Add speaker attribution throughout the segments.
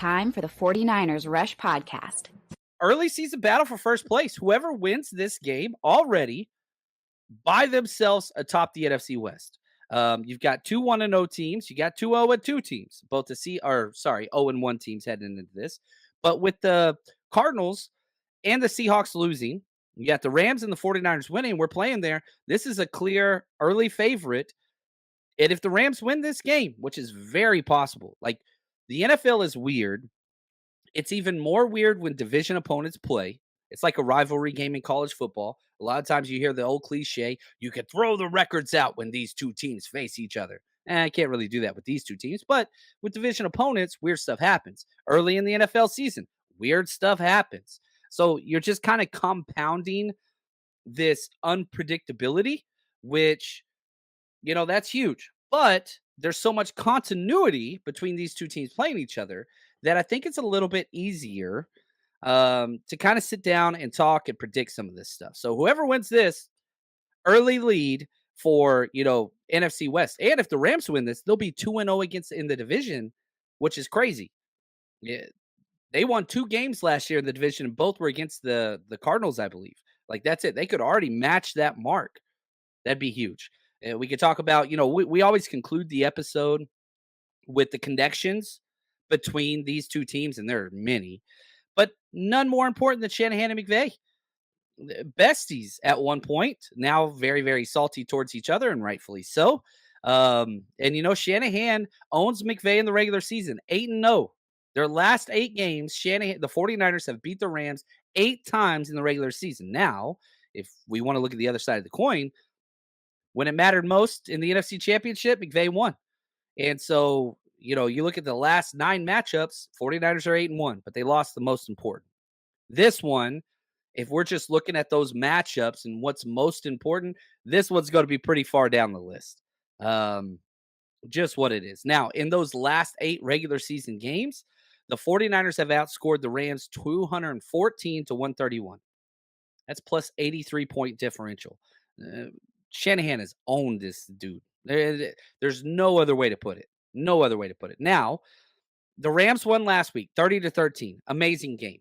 Speaker 1: Time for the 49ers Rush Podcast.
Speaker 2: Early season battle for first place. Whoever wins this game already by themselves atop the NFC West. You've got two 1-0 teams. You got two 0-2 teams. Both the 0-1 teams heading into this. But with the Cardinals and the Seahawks losing, you got the Rams and the 49ers winning. We're playing there. This is a clear early favorite. And if the Rams win this game, which is very possible, like the NFL is weird. It's even more weird when division opponents play. It's like a rivalry game in college football. A lot of times you hear the old cliche, you could throw the records out when these two teams face each other. I can't really do that with these two teams, but with division opponents, weird stuff happens. Early in the NFL season, weird stuff happens. So you're just kind of compounding this unpredictability, which, that's huge. But there's so much continuity between these two teams playing each other that I think it's a little bit easier to kind of sit down and talk and predict some of this stuff. So whoever wins this early lead for, NFC West. And if the Rams win this, they'll be 2-0 against in the division, which is crazy. Yeah, they won 2 games last year in the division, and both were against the Cardinals, I believe. Like, that's it. They could already match that mark. That'd be huge. We could talk about, we always conclude the episode with the connections between these two teams, and there are many, but none more important than Shanahan and McVay. Besties at one point, now very, very salty towards each other, and rightfully so. And Shanahan owns McVay in the regular season, 8-0. Their last 8 games, the 49ers have beat the Rams 8 times in the regular season. Now, if we want to look at the other side of the coin, when it mattered most in the NFC Championship, McVay won. And so, you look at the last 9 matchups, 49ers are 8-1, but they lost the most important. This one, if we're just looking at those matchups and what's most important, this one's going to be pretty far down the list. Just what it is. Now, in those last 8 regular season games, the 49ers have outscored the Rams 214 to 131. That's plus 83-point differential. Shanahan has owned this dude. There's no other way to put it. No other way to put it. Now, the Rams won last week, 30-13. Amazing game.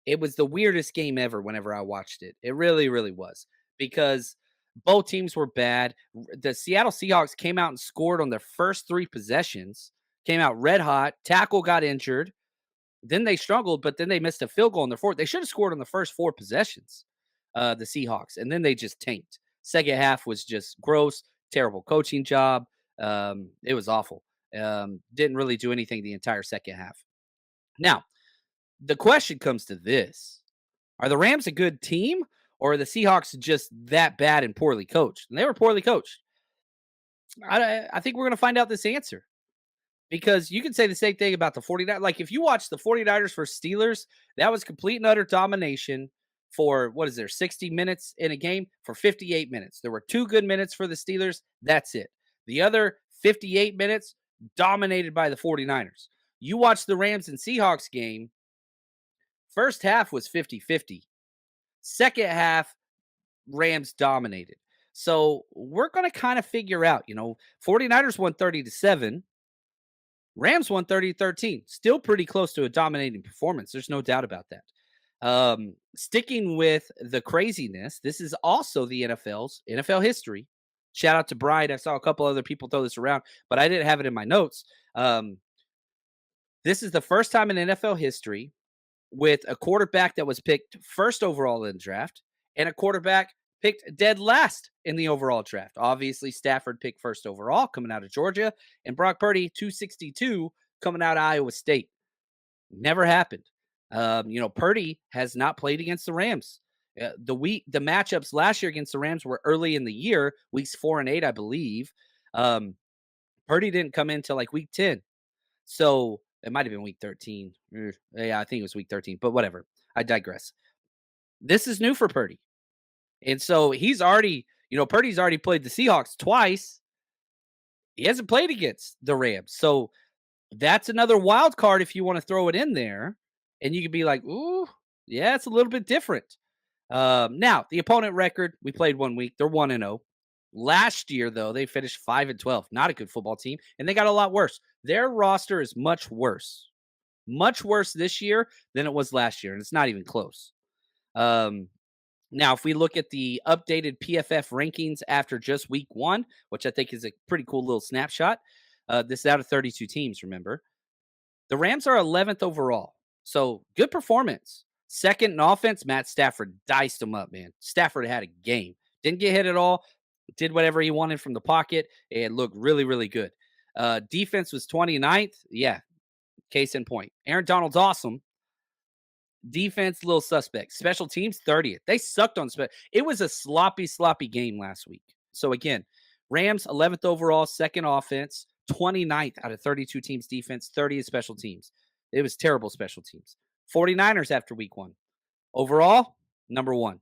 Speaker 2: It was the weirdest game ever whenever I watched it. It really, really was. Because both teams were bad. The Seattle Seahawks came out and scored on their first 3 possessions. Came out red hot. Tackle got injured. Then they struggled, but then they missed a field goal in their fourth. They should have scored on the first 4 possessions, the Seahawks. And then they just tanked. Second half was just gross, terrible coaching job. It was awful. Didn't really do anything the entire second half. Now, the question comes to this. Are the Rams a good team, or are the Seahawks just that bad and poorly coached? And they were poorly coached. I think we're going to find out this answer. Because you can say the same thing about the 49ers. Like, if you watch the 49ers versus Steelers, that was complete and utter domination for, 60 minutes in a game? For 58 minutes. There were 2 good minutes for the Steelers. That's it. The other 58 minutes, dominated by the 49ers. You watch the Rams and Seahawks game, first half was 50-50. Second half, Rams dominated. So we're going to kind of figure out, 49ers won 30-7. Rams won 30-13. Still pretty close to a dominating performance. There's no doubt about that. Sticking with the craziness, this is also the NFL's NFL history. Shout out to Brian. I saw a couple other people throw this around, but I didn't have it in my notes. This is the first time in NFL history with a quarterback that was picked first overall in the draft and a quarterback picked dead last in the overall draft. Obviously, Stafford picked first overall coming out of Georgia, and Brock Purdy 262 coming out of Iowa State. Never happened. Purdy has not played against the Rams. The matchups last year against the Rams were early in the year, weeks 4 and 8, I believe. Purdy didn't come in till like week 10. So it might have been week 13. Yeah, I think it was week 13, but whatever. I digress. This is new for Purdy. And so he's already, Purdy's already played the Seahawks twice. He hasn't played against the Rams. So that's another wild card if you want to throw it in there. And you could be like, ooh, yeah, it's a little bit different. Now, the opponent record, we played 1 week. They're 1-0. Last year, though, they finished 5-12. Not a good football team. And they got a lot worse. Their roster is much worse Much worse this year than it was last year, and it's not even close. Um, Now, if we look at the updated PFF rankings after just week 1, which I think is a pretty cool little snapshot, this is out of 32 teams, remember. The Rams are 11th overall. So good performance. Second in offense, Matt Stafford diced him up, man. Stafford had a game. Didn't get hit at all. Did whatever he wanted from the pocket and looked really, really good. Defense was 29th. Yeah, case in point. Aaron Donald's awesome. Defense, little suspect. Special teams, 30th. They sucked on special. It was a sloppy, sloppy game last week. So again, Rams 11th overall, second offense, 29th out of 32 teams defense, 30th special teams. It was terrible special teams. 49ers after week 1. Overall, number 1.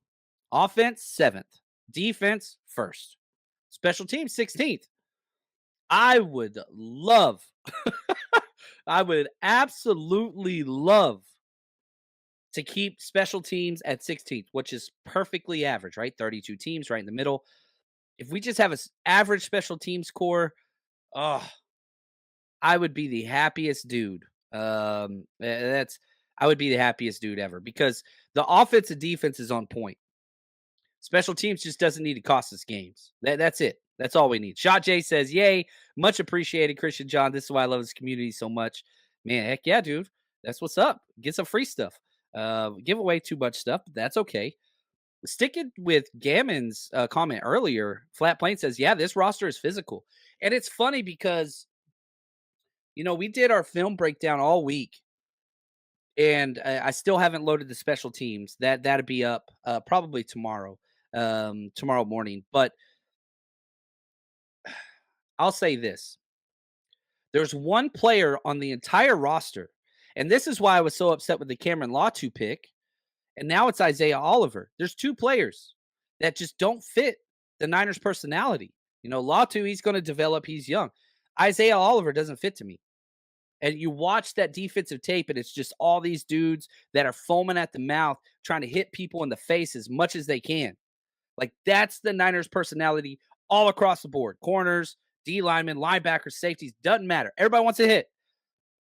Speaker 2: Offense, 7th. Defense, 1st. Special teams, 16th. I would love, I would absolutely love to keep special teams at 16th, which is perfectly average, right? 32 teams right in the middle. If we just have an average special teams core, oh, I would be the happiest dude. That's I would be the happiest dude ever because the offense and defense is on point. Special teams just doesn't need to cost us games. That's it. That's all we need. Shot J says, "Yay, much appreciated, Christian John. This is why I love this community so much, man. Heck yeah, dude. That's what's up. Get some free stuff. Give away too much stuff, but that's okay." Sticking with Gammon's comment earlier, Flat Plane says, "Yeah, this roster is physical," and it's funny because we did our film breakdown all week, and I still haven't loaded the special teams. That'll be up probably tomorrow, tomorrow morning. But I'll say this: there's one player on the entire roster, and this is why I was so upset with the Cameron Latu pick. And now it's Isaiah Oliver. There's 2 players that just don't fit the Niners' personality. Latu, he's going to develop. He's young. Isaiah Oliver doesn't fit to me. And you watch that defensive tape, and it's just all these dudes that are foaming at the mouth, trying to hit people in the face as much as they can. Like, that's the Niners' personality all across the board. Corners, D linemen, linebackers, safeties, doesn't matter. Everybody wants to hit.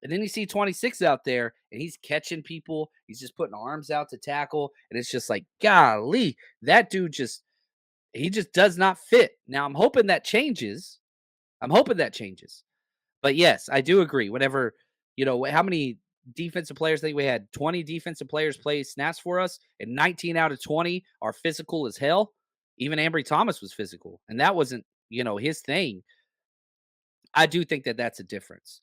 Speaker 2: And then you see 26 out there, and he's catching people. He's just putting arms out to tackle. And it's just like, golly, that dude he just does not fit. Now, I'm hoping that changes. But yes, I do agree. Whenever, how many defensive players? I think we had 20 defensive players play snaps for us, and 19 out of 20 are physical as hell. Even Ambry Thomas was physical, and that wasn't, his thing. I do think that that's a difference.